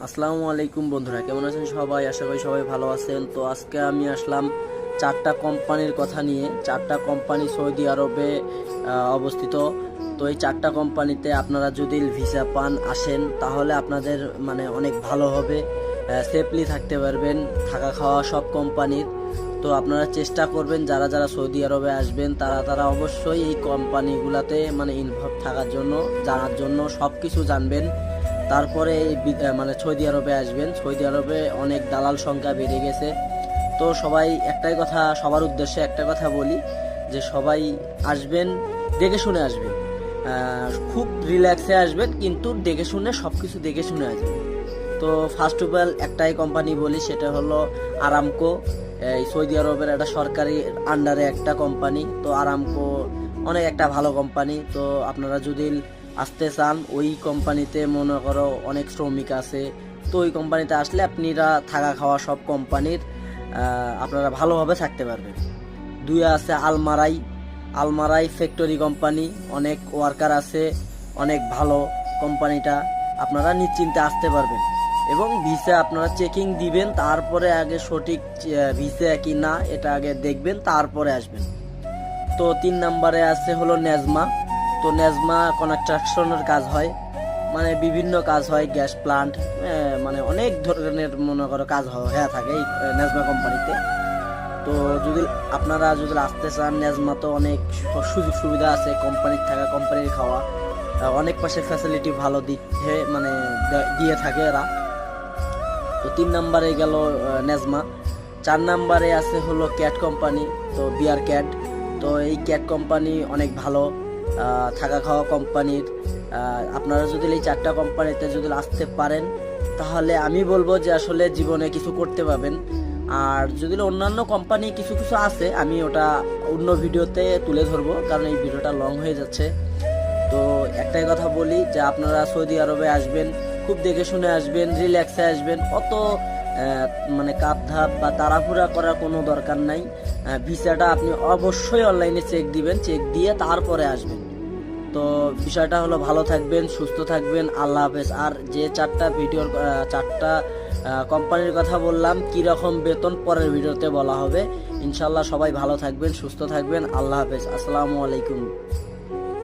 আসসালামু আলাইকুম বন্ধুরা, কেমন আছেন সবাই? আশা করি সবাই ভালো আছেন। তো আজকে আমি আসলাম চারটা কোম্পানির কথা নিয়ে। চারটা কোম্পানি সৌদি আরবে অবস্থিত। তো এই চারটা কোম্পানিতে আপনারা যদি ভিসা পান আসেন, তাহলে আপনাদের অনেক ভালো হবে, সেফলি থাকতে পারবেন, থাকা খাওয়া সব কোম্পানির। তো আপনারা চেষ্টা করবেন যারা যারা সৌদি আরবে আসবেন তারা অবশ্যই এই কোম্পানিগুলোতে ইনভলভ থাকার জন্য, জানার জন্য সব কিছু জানবেন। তারপরে সৌদি আরবে আসবেন। সৌদি আরবে অনেক দালাল সংখ্যা বেড়ে গেছে। তো সবার উদ্দেশ্যে একটা কথা বলি যে সবাই আসবেন, দেখে শুনে আসবেন, খুব রিল্যাক্সে আসবেন, কিন্তু দেখে শুনে সব কিছু দেখে শুনে আসবেন। তো ফার্স্ট অফ অল একটাই কোম্পানি বলি, সেটা হলো আরামকো। এই সৌদি আরবের একটা সরকারি আন্ডারে একটা কোম্পানি। তো আরামকো অনেক একটা ভালো কোম্পানি। তো আপনারা যদি আসতে চান, ওই কোম্পানিতে মনে করো অনেক শ্রমিক আছে। তো ওই কোম্পানিতে আসলে আপনারা থাকা খাওয়া সব কোম্পানির আপনারা ভালোভাবে থাকতে পারবেন। দুই আছে আলমারাই ফ্যাক্টরি কোম্পানি, অনেক ওয়ার্কার আছে, অনেক ভালো কোম্পানিটা। আপনারা নিশ্চিন্তে আসতে পারবেন এবং ভিসা আপনারা চেকিং দিবেন, তারপরে আগে সঠিক ভিসা কি না এটা আগে দেখবেন, তারপরে আসবেন। তো 3 নম্বরে আছে হলো নেজমা। তো নেজমা কনস্ট্রাকশনের কাজ হয়, বিভিন্ন কাজ হয়, গ্যাস প্লান্ট, অনেক ধরনের মনে করো কাজ হয়ে থাকে এই নেজমা কোম্পানিতে। তো আপনারা যদি আসতে চান, নেজমা তো অনেক সুযোগ সুবিধা আছে, কোম্পানির থাকা, কোম্পানির খাওয়া, অনেক পাশে ফ্যাসিলিটি ভালো দিয়ে থাকে এরা। তো 3 নম্বরে গেল নেজমা। 4 নম্বরে আছে হলো ক্যাট কোম্পানি, তো বিয়ার ক্যাট। তো এই ক্যাট কোম্পানি অনেক ভালো থাকা খাওয়া কোম্পানির। আপনারা যদি এই চারটা কোম্পানিতে যদি আসতে পারেন, তাহলে আমি বলবো যে আসলে জীবনে কিছু করতে পারবেন। আর যদি অন্যান্য কোম্পানি কিছু কিছু আছে, আমি ওটা অন্য ভিডিওতে তুলে ধরবো, কারণ এই ভিডিওটা লং হয়ে যাচ্ছে। তো একটাই কথা বলি যে আপনারা সৌদি আরবে আসবেন, খুব দেখে শুনে আসবেন, রিল্যাক্সে আসবেন, অত কাপ ধাপ বা তাড়াহুড়া করার কোনো দরকার নাই। ভিসাটা আপনি অবশ্যই অনলাইনে চেক দিবেন, চেক দিয়ে তারপরে আসবেন। তো বিষয়টা হলো ভালো থাকবেন, সুস্থ থাকবেন, আল্লাহ হাফেজ। আর যে চারটা কোম্পানির কথা বললাম, কীরকম বেতন পরের ভিডিওতে বলা হবে। ইনশাল্লাহ সবাই ভালো থাকবেন, সুস্থ থাকবেন, আল্লাহ হাফেজ, আসসালামু আলাইকুম।